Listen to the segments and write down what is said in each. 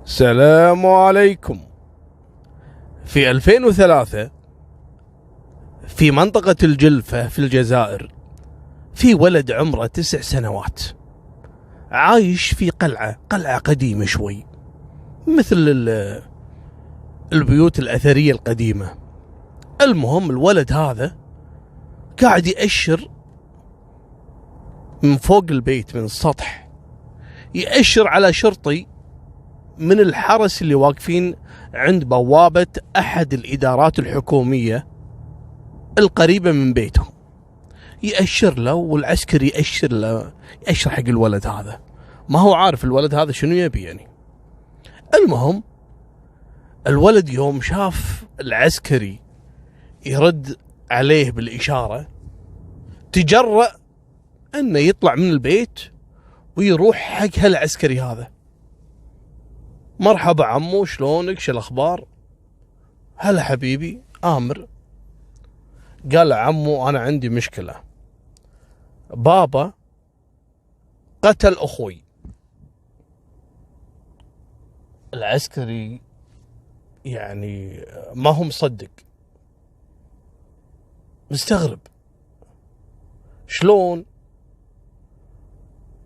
السلام عليكم. في 2003 في منطقة الجلفة في الجزائر في ولد عمره 9 سنوات عايش في قلعة قديمة شوي، مثل البيوت الأثرية القديمة. المهم الولد هذا قاعد يأشر من فوق البيت، من السطح، يأشر على شرطي من الحرس اللي واقفين عند بوابة أحد الإدارات الحكومية القريبة من بيتهم. يأشر له، والعسكري يأشر له، يأشر حق الولد هذا، ما هو عارف الولد هذا شنو يبي يعني. المهم الولد يوم شاف العسكري يرد عليه بالإشارة تجرأ أنه يطلع من البيت ويروح حق هالعسكري هذا. مرحبا عمو، شلونك، شو الأخبار؟ هلا حبيبي، آمر. قال عمو أنا عندي مشكلة، بابا قتل أخوي. العسكري يعني ما هو مصدق، مستغرب، شلون؟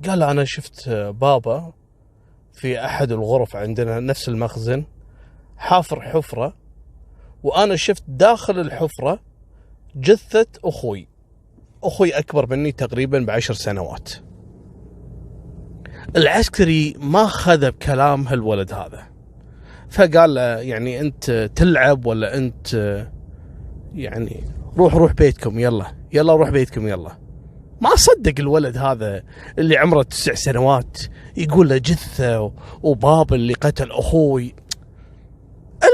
قال أنا شفت بابا في أحد الغرف عندنا نفس المخزن حافر حفرة، وأنا شفت داخل الحفرة جثة أخوي أكبر مني تقريبا ب10 سنوات. العسكري ما خذ بكلام هالولد هذا، فقال له يعني أنت تلعب ولا أنت يعني روح بيتكم، يلا روح بيتكم يلا. ما صدق الولد هذا اللي عمره 9 سنوات يقول له جثة وبابا اللي قتل أخوي.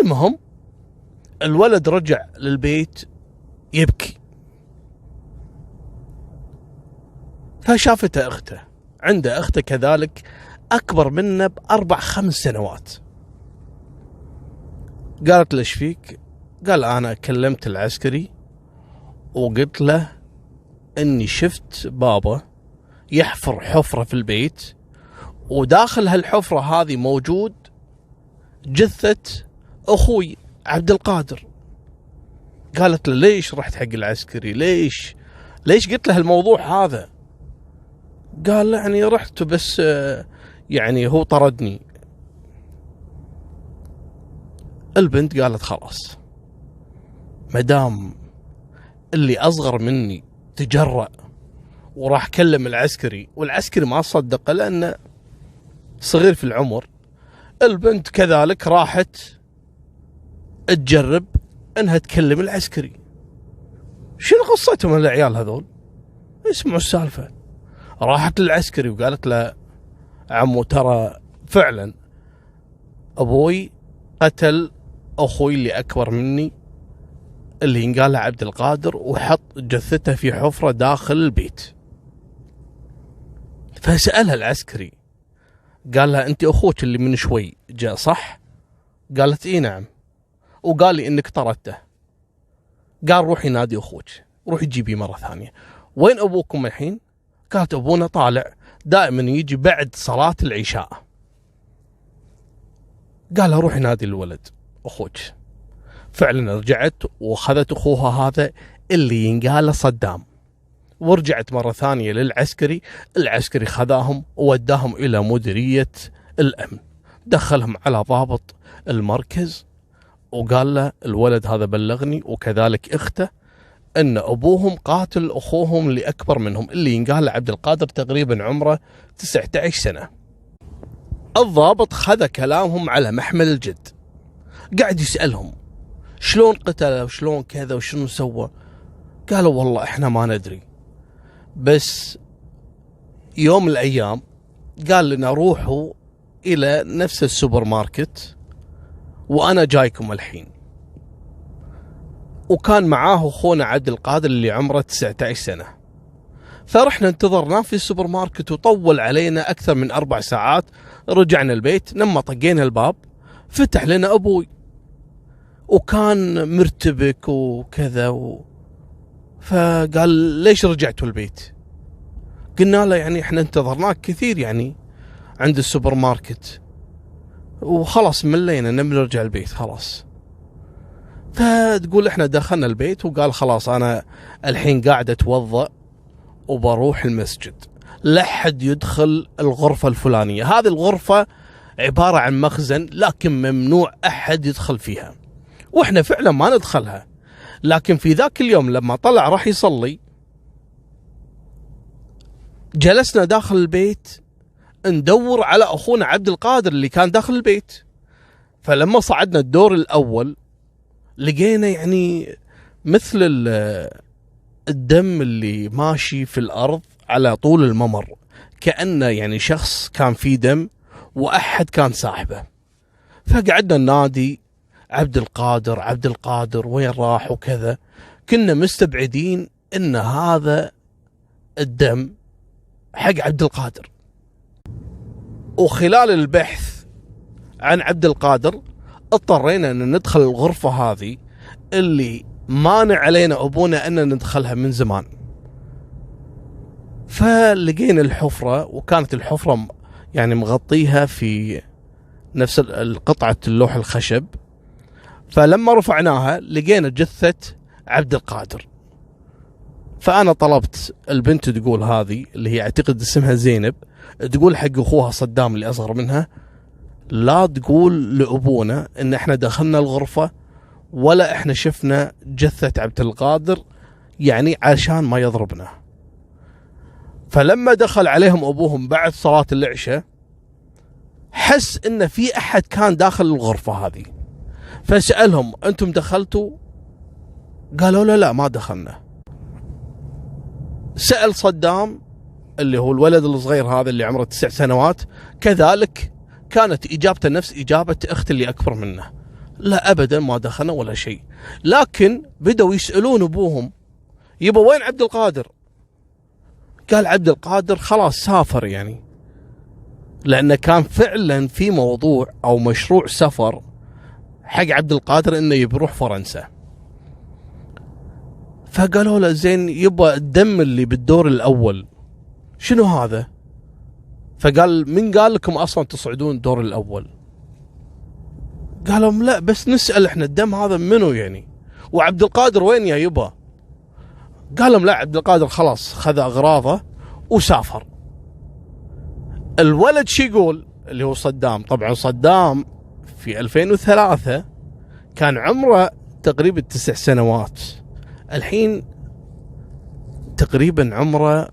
المهم الولد رجع للبيت يبكي، فشافته أخته، عنده أخته كذلك أكبر منه ب4-5 سنوات. قالت له ايش فيك؟ قال أنا كلمت العسكري وقلت له اني شفت بابا يحفر حفرة في البيت، وداخل هالحفرة هذه موجود جثة أخوي عبد القادر. قالت له ليش رحت حق العسكري؟ ليش قلت له الموضوع هذا؟ قال يعني رحت بس يعني هو طردني. البنت قالت خلاص، مدام اللي أصغر مني تجرأ وراح كلم العسكري، والعسكري ما صدقه لأنه صغير في العمر، البنت كذلك راحت تجرب انها تكلم العسكري. شنو قصتهم العيال هذول؟ اسمعوا السالفة. راحت للعسكري وقالت له عمو ترى فعلا ابوي قتل اخوي اللي اكبر مني اللي ينقال له عبد القادر، وحط جثته في حفرة داخل البيت. فسألها العسكري قال لها انت اخوك اللي من شوي جاء صح؟ قالت اي نعم، وقال لي انك طردته. قال روحي نادي اخوك، روحي جيبي مرة ثانية. وين ابوكم الحين؟ قالت ابونا طالع، دائما يجي بعد صلاة العشاء. قال لها روحي نادي الولد اخوك. فعلا رجعت واخذت اخوها هذا اللي ينقال صدام، ورجعت مرة ثانية للعسكري. العسكري خذاهم ووداهم إلى مديرية الأمن، دخلهم على ضابط المركز وقال له الولد هذا بلغني وكذلك اخته ان ابوهم قاتل اخوهم اللي اكبر منهم اللي ينقال له عبد القادر تقريبا عمره 19 سنة. الضابط خذ كلامهم على محمل الجد، قاعد يسألهم شلون قتله وشلون كذا وشنو سوى. قالوا والله احنا ما ندري، بس يوم من الأيام قال لنا روحوا إلى نفس السوبر ماركت وأنا جايكم الحين. وكان معاه أخونا عبد القادر اللي عمره 19 سنة. فرحنا انتظرناه في السوبر ماركت وطول علينا أكثر من 4 ساعات. رجعنا البيت، لما طقينا الباب فتح لنا أبوي وكان مرتبك وكذا فقال ليش رجعتوا البيت؟ قلنا له يعني احنا انتظرناك كثير يعني عند السوبر ماركت. وخلاص ملينا نبي نرجع البيت خلاص. فتقول احنا دخلنا البيت وقال خلاص انا الحين قاعد اتوضأ وبروح المسجد، لا حد يدخل الغرفة الفلانية. هذه الغرفة عبارة عن مخزن لكن ممنوع احد يدخل فيها، واحنا فعلا ما ندخلها. لكن في ذاك اليوم لما طلع راح يصلي، جلسنا داخل البيت ندور على اخونا عبد القادر اللي كان داخل البيت. فلما صعدنا الدور الاول لقينا يعني مثل الدم اللي ماشي في الارض على طول الممر، كأنه يعني شخص كان فيه دم واحد كان ساحبه. فقعدنا ننادي عبد القادر عبد القادر وين راح وكذا. كنا مستبعدين ان هذا الدم حق عبد القادر. وخلال البحث عن عبد القادر اضطرينا ان ندخل الغرفة هذه اللي مانع علينا ابونا ان ندخلها من زمان. فلقينا الحفرة، وكانت الحفرة يعني مغطيها في نفس القطعة اللوح الخشب. فلما رفعناها لقينا جثة عبد القادر. فأنا طلبت البنت تقول هذه اللي هي اعتقد اسمها زينب، تقول حق أخوها صدام اللي أصغر منها لا تقول لأبونا إن إحنا دخلنا الغرفة ولا إحنا شفنا جثة عبد القادر، يعني عشان ما يضربنا. فلما دخل عليهم أبوهم بعد صلاة العشاء حس إن في أحد كان داخل الغرفة هذه، فسألهم أنتم دخلتوا؟ قالوا لا ما دخلنا. سأل صدام اللي هو الولد الصغير هذا اللي عمره 9 سنوات، كذلك كانت إجابته نفس إجابة أخت اللي أكبر منه، لا أبدا ما دخلنا ولا شيء. لكن بدأوا يسألون أبوهم يبا وين عبد القادر؟ قال عبد القادر خلاص سافر، يعني لأنه كان فعلا في موضوع أو مشروع سفر حق عبد القادر إنه يروح فرنسا. فقالوا له زين يبا الدم اللي بالدور الأول شنو هذا؟ فقال من قال لكم أصلا تصعدون الدور الأول؟ قالوا لا بس نسأل احنا الدم هذا منو يعني، وعبد القادر وين يا يبا؟ قال لهم لا عبد القادر خلاص خذ أغراضه وسافر. الولد شي يقول اللي هو صدام، طبعا صدام في 2003 كان عمره تقريبا 9 سنوات، الحين تقريبا عمره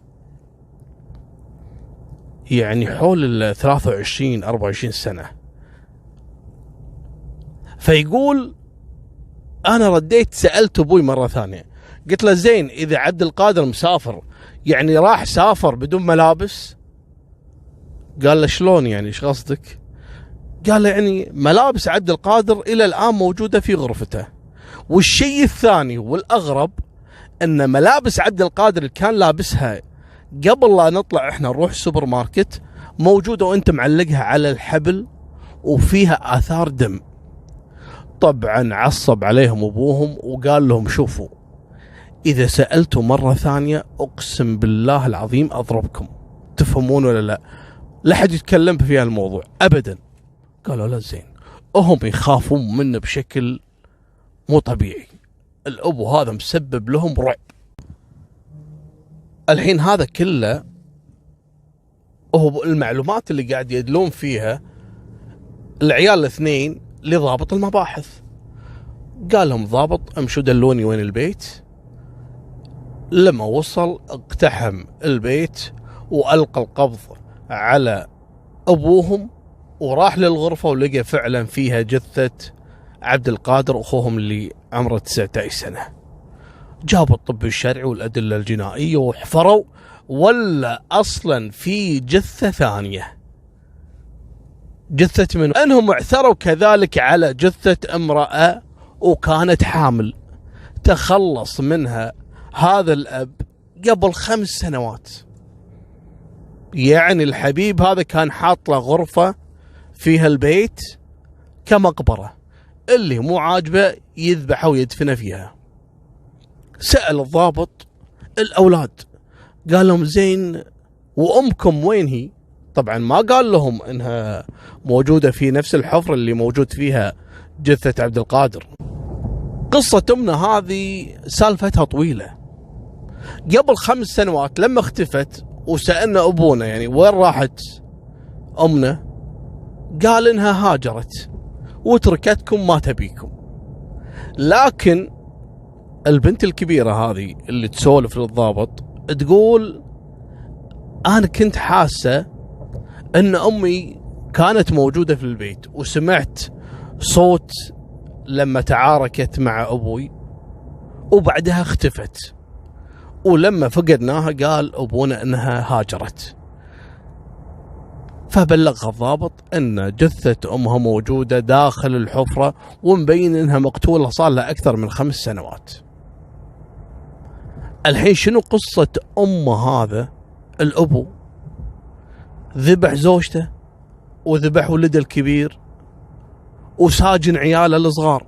يعني حول 23-24 سنة. فيقول أنا رديت سألت أبوي مرة ثانية، قلت له زين إذا عبد القادر مسافر يعني راح سافر بدون ملابس؟ قال له شلون يعني ايش قصدك؟ قال له يعني ملابس عبد القادر إلى الآن موجودة في غرفته. والشيء الثاني والأغرب أن ملابس عبد القادر اللي كان لابسها قبل لا نطلع احنا نروح السوبر ماركت موجودة وانت معلقها على الحبل وفيها آثار دم. طبعا عصب عليهم أبوهم وقال لهم شوفوا إذا سألتوا مرة ثانية أقسم بالله العظيم أضربكم، تفهمون ولا لا؟ لا حد يتكلم في الموضوع أبدا. قالوا لا زين، هم يخافون منه بشكل مو طبيعي، الأبو هذا مسبب لهم رعب. الحين هذا كله هو المعلومات اللي قاعد يدلون فيها العيال الاثنين لضابط المباحث. قال لهم ضابط امشوا دلوني وين البيت. لما وصل اقتحم البيت وألقى القبض على أبوهم وراح للغرفة ولقى فعلا فيها جثة عبد القادر أخوهم اللي عمره 19 سنة. جابوا الطب الشرعي والأدلة الجنائية وحفروا، ولا أصلا في جثة ثانية، جثة من أنهم اعثروا كذلك على جثة امرأة وكانت حامل، تخلص منها هذا الأب قبل 5 سنوات. يعني الحبيب هذا كان حاط له غرفة فيها البيت كمقبرة، اللي مو عاجبه يذبحه ويدفنه فيها. سأل الضابط الأولاد قال لهم زين وأمكم وين هي؟ طبعا ما قال لهم انها موجودة في نفس الحفرة اللي موجود فيها جثة عبد القادر. قصة أمنا هذه سالفتها طويلة. قبل 5 سنوات لما اختفت وسألنا أبونا يعني وين راحت أمنا، قال إنها هاجرت وتركتكم ما تبيكم. لكن البنت الكبيرة هذه اللي تسولف للضابط تقول أنا كنت حاسة أن أمي كانت موجودة في البيت وسمعت صوت لما تعاركت مع أبوي وبعدها اختفت، ولما فقدناها قال أبونا أنها هاجرت. فبلغها الضابط أن جثة أمها موجودة داخل الحفرة ومبين أنها مقتولة صار لها أكثر من 5 سنوات. الحين شنو قصة هذا الأبو؟ ذبح زوجته وذبح ولده الكبير وساجن عياله الصغار.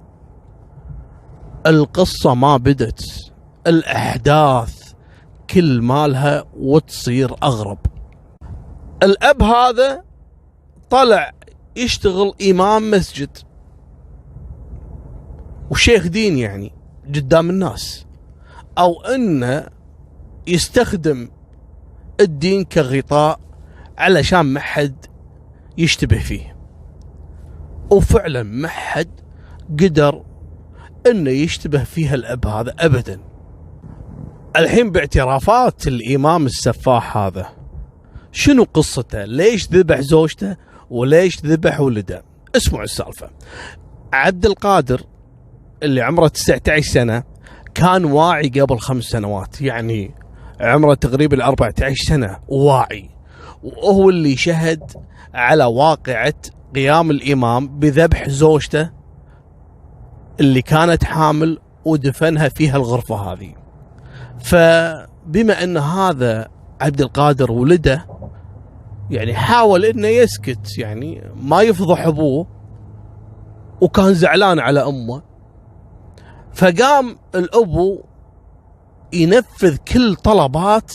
القصة ما بدت، الأحداث كل مالها وتصير أغرب. الأب هذا طلع يشتغل إمام مسجد وشيخ دين يعني قدام الناس، أو أنه يستخدم الدين كغطاء علشان ما حد يشتبه فيه. وفعلا ما حد قدر انه يشتبه فيها الاب هذا ابدا. الحين باعترافات الامام السفاح هذا شنو قصته؟ ليش ذبح زوجته وليش ذبح ولده؟ اسمعوا السالفة. عبد القادر اللي عمره 19 سنة كان واعي قبل 5 سنوات، يعني عمره تقريبا 14 سنة واعي، وهو اللي شهد على واقعة قيام الإمام بذبح زوجته اللي كانت حامل ودفنها فيها الغرفة هذه. فبما أن هذا عبد القادر ولده يعني حاول أنه يسكت، يعني ما يفضح أبوه، وكان زعلان على أمه. فقام الأبو ينفذ كل طلبات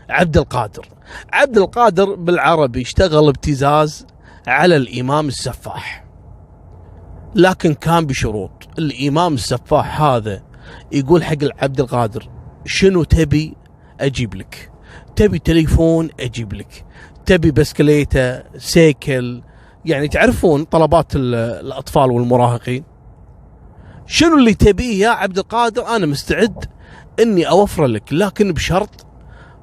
عبد القادر. عبد القادر بالعربي اشتغل ابتزاز على الإمام السفاح، لكن كان بشروط. الإمام السفاح هذا يقول حق عبد القادر شنو تبي أجيب لك، تبي تليفون أجيب لك، تبي بسكليتة سيكل، يعني تعرفون طلبات الأطفال والمراهقين. شنو اللي تبيه يا عبد القادر أنا مستعد أني أوفر لك، لكن بشرط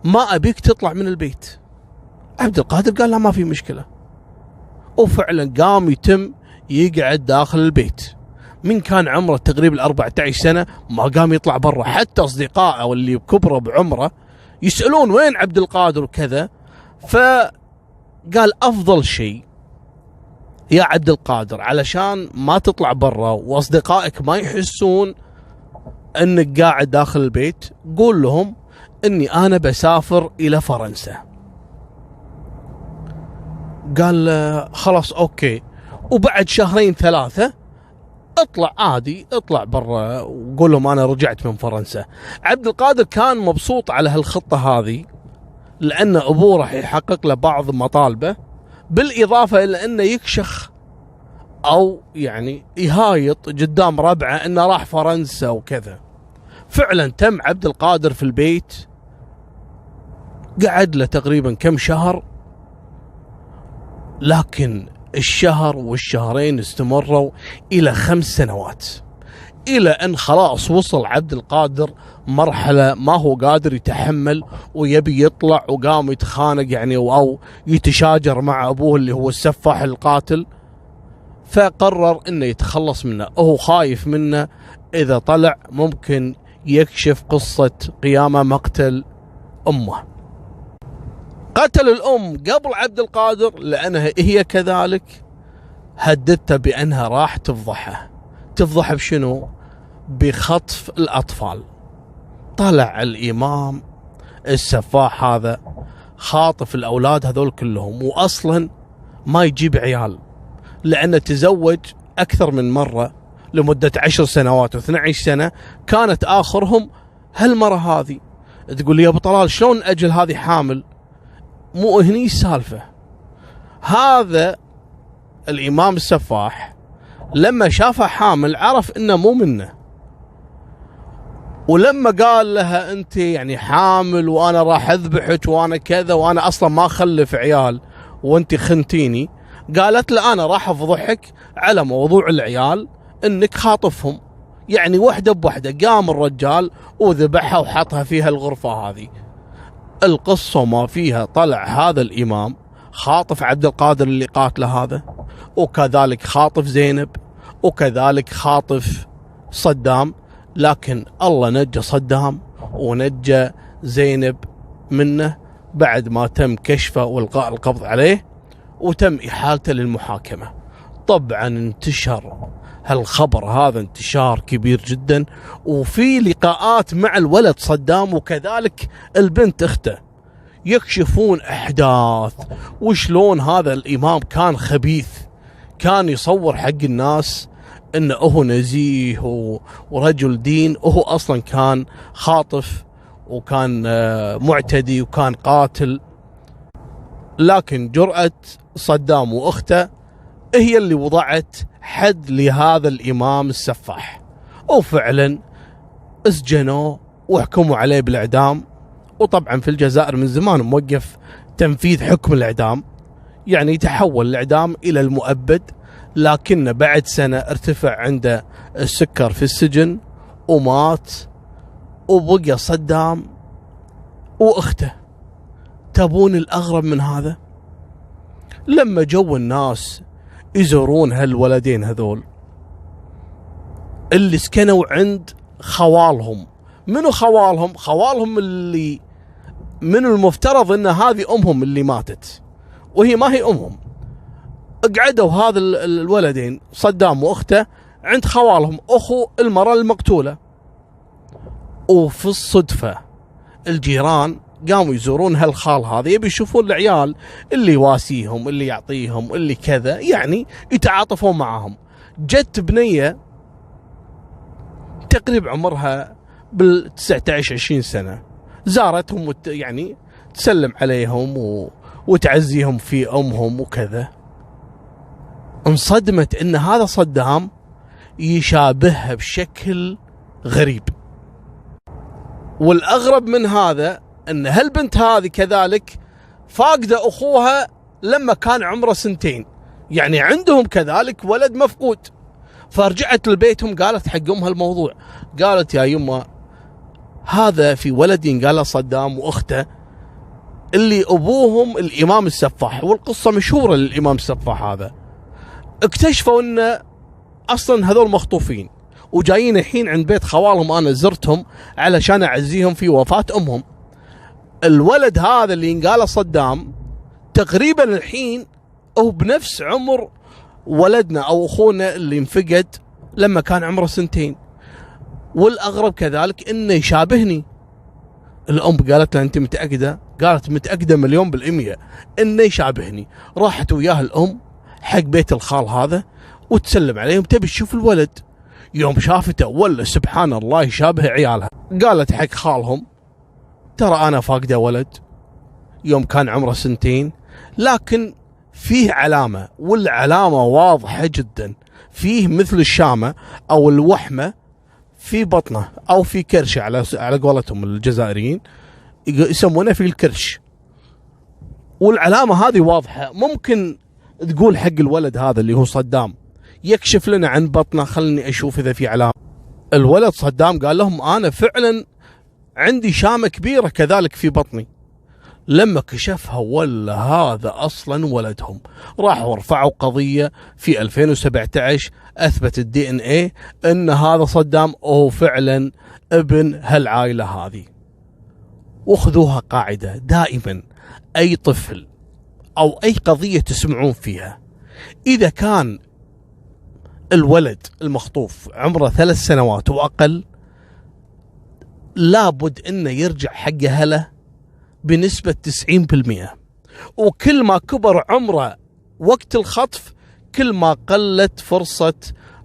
ما أبيك تطلع من البيت. عبد القادر قال لا ما في مشكلة، وفعلا قام يتم يقعد داخل البيت. من كان عمره تقريبا 14 سنة ما قام يطلع برا، حتى أصدقائه واللي كبره بعمره يسألون وين عبد القادر وكذا. فقال أفضل شيء يا عبد القادر علشان ما تطلع برا وأصدقائك ما يحسون أنك قاعد داخل البيت، قول لهم أني أنا بسافر إلى فرنسا. قال خلاص أوكي، وبعد 2-3 اطلع عادي، اطلع برا وقول لهم أنا رجعت من فرنسا. عبد القادر كان مبسوط على هالخطة هذه، لأن أبوه راح يحقق له بعض مطالبه، بالإضافة إلى أنه يكشخ أو يعني يهايط قدام ربعه أنه راح فرنسا وكذا. فعلا تم عبد القادر في البيت، قعد له تقريبا كم شهر، لكن الشهر والشهرين استمروا إلى 5 سنوات، إلى أن خلاص وصل عبد القادر مرحلة ما هو قادر يتحمل ويبي يطلع، وقام يتخانق يعني أو يتشاجر مع أبوه اللي هو السفاح القاتل. فقرر أنه يتخلص منه، وهو خايف منه إذا طلع ممكن يكشف قصة قيامه مقتل أمه. قتل الأم قبل عبد القادر لأنها هي كذلك هددته بأنها راح تفضحه. تفضح بشنو؟ بخطف الأطفال. طلع الإمام السفاح هذا خاطف الأولاد هذول كلهم، وأصلا ما يجيب عيال لأنه تزوج أكثر من مرة لمدة 10 سنوات و12 سنة، كانت آخرهم هالمرة هذه. تقول لي يا أبو طلال شلون أجل هذه حامل؟ مو هني السالفة. هذا الإمام السفاح لما شافها حامل عرف إنه مو منه، ولما قال لها أنت يعني حامل وأنا راح أذبحك وأنا كذا وأنا أصلا ما أخلف عيال وأنت خنتيني، قالت له أنا راح أفضحك على موضوع العيال إنك خاطفهم. يعني وحدة بوحدة قام الرجال وذبحها وحطها فيها الغرفة هذه. القصة ما فيها طلع هذا الإمام خاطف عبد القادر اللي قاتله هذا، وكذلك خاطف زينب، وكذلك خاطف صدام، لكن الله نجى صدام ونجى زينب منه بعد ما تم كشفه والقاء القبض عليه وتم إحالته للمحاكمة. طبعا انتشر هالخبر هذا انتشار كبير جدا، وفي لقاءات مع الولد صدام وكذلك البنت اخته يكشفون أحداث وشلون هذا الإمام كان خبيث، كان يصور حق الناس انه هو نزيه ورجل دين، وهو اصلا كان خاطف وكان معتدي وكان قاتل. لكن جرأة صدام واخته هي اللي وضعت حد لهذا الإمام السفاح، وفعلا اسجنوه وحكموا عليه بالإعدام. وطبعا في الجزائر من زمان موقف تنفيذ حكم الإعدام، يعني تحول الإعدام إلى المؤبد، لكن بعد سنة ارتفع عنده السكر في السجن ومات، وبقى صدام واخته. تبون الأغرب من هذا؟ لما جو الناس يزورون هالولدين هذول اللي سكنوا عند خوالهم. منو خوالهم؟ خوالهم اللي من المفترض ان هذه امهم اللي ماتت، وهي ما هي امهم. قعدوا هذا الولدين صدام واخته عند خوالهم اخو المرأة المقتولة، وفي الصدفة الجيران قاموا يزورون هالخال هذا، يبي يشوفون العيال اللي يواسيهم اللي يعطيهم اللي كذا، يعني يتعاطفون معهم. جت بنية تقريبا عمرها بال19-20 سنة، زارتهم يعني تسلم عليهم وتعزيهم في أمهم وكذا. انصدمت ان هذا صدام يشابهها بشكل غريب. والأغرب من هذا ان هالبنت هذه كذلك فاقدة اخوها لما كان عمره 2 سنين، يعني عندهم كذلك ولد مفقود. فرجعت لبيتهم قالت حق امها الموضوع، قالت يا يمه هذا في ولد ينقال صدام واخته اللي ابوهم الامام السفاح، والقصة مشهورة للامام السفاح هذا. اكتشفوا ان اصلا هذول مخطوفين وجايين الحين عند بيت خوالهم، انا زرتهم علشان اعزيهم في وفاة امهم. الولد هذا اللي ينقال صدام تقريبا الحين هو بنفس عمر ولدنا او اخونا اللي انفقد لما كان عمره 2 سنين. والاغرب كذلك انه يشابهني. الام قالت له انت متأكدة؟ قالت متأكدة 1,000,000% انه يشابهني. راحت وياه الام حق بيت الخال هذا وتسلم عليهم تبي تشوف الولد. يوم شافته ولا سبحان الله يشابه عيالها. قالت حق خالهم ترى انا فاقده ولد يوم كان عمره 2 سنين، لكن فيه علامة، والعلامة واضحة جدا، فيه مثل الشامة او الوحمة في بطنه او في كرشه، على قولتهم الجزائريين يسمونه في الكرش. والعلامة هذه واضحة. ممكن تقول حق الولد هذا اللي هو صدام يكشف لنا عن بطنه، خلني اشوف اذا في علامة. الولد صدام قال لهم انا فعلا عندي شامة كبيرة كذلك في بطني. لما كشفها ولا هذا اصلا ولدهم. راحوا رفعوا قضية في 2017 اثبت الDNA ان هذا صدام هو فعلا ابن هالعائلة هذه. وخذوها قاعدة دائما، اي طفل او اي قضية تسمعون فيها اذا كان الولد المخطوف عمره 3 سنوات واقل لابد انه يرجع حق اهله بنسبة 90%. وكل ما كبر عمره وقت الخطف كل ما قلت فرصة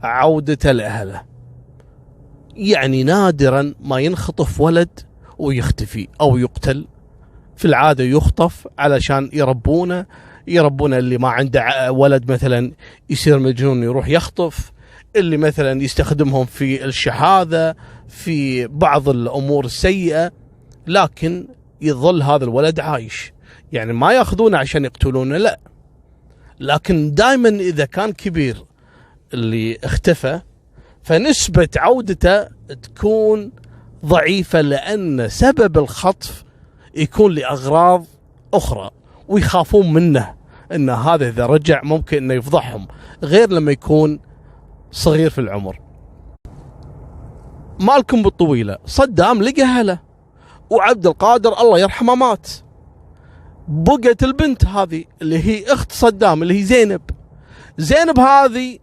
عودته لأهله. يعني نادرا ما ينخطف ولد ويختفي أو يقتل، في العادة يخطف علشان يربونه، يربون اللي ما عنده ولد مثلا يصير مجنون يروح يخطف، اللي مثلا يستخدمهم في الشحاذة، في بعض الأمور السيئة، لكن يظل هذا الولد عايش. يعني ما ياخذونه عشان يقتلونه، لا، لكن دائما إذا كان كبير اللي اختفى فنسبة عودته تكون ضعيفة، لأن سبب الخطف يكون لأغراض أخرى ويخافون منه، إن هذا إذا رجع ممكن إنه يفضحهم، غير لما يكون صغير في العمر. مالكم بالطويلة، صدام لقى أهله، وعبد القادر الله يرحمه مات، بقت البنت هذه اللي هي أخت صدام اللي هي زينب هذه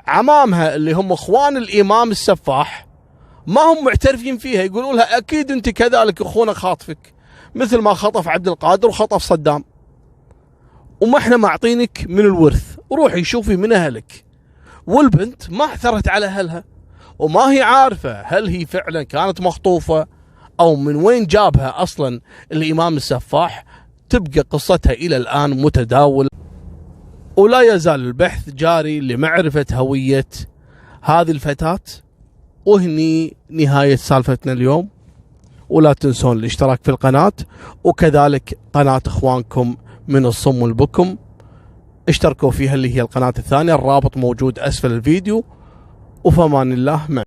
عمامها اللي هم اخوان الامام السفاح ما هم معترفين فيها، يقولوا لها اكيد انت كذلك اخونا خاطفك مثل ما خطف عبد القادر وخطف صدام، وما احنا معطينك من الورث، روحي شوفي من اهلك. والبنت ما اعثرت على اهلها، وما هي عارفه هل هي فعلا كانت مخطوفه او من وين جابها اصلا الامام السفاح. تبقى قصتها الى الان متداول، ولا يزال البحث جاري لمعرفة هوية هذه الفتاة. وهني نهاية سالفتنا اليوم، ولا تنسون الاشتراك في القناة، وكذلك قناة اخوانكم من الصم والبكم اشتركوا فيها اللي هي القناة الثانية، الرابط موجود اسفل الفيديو. وفمان الله.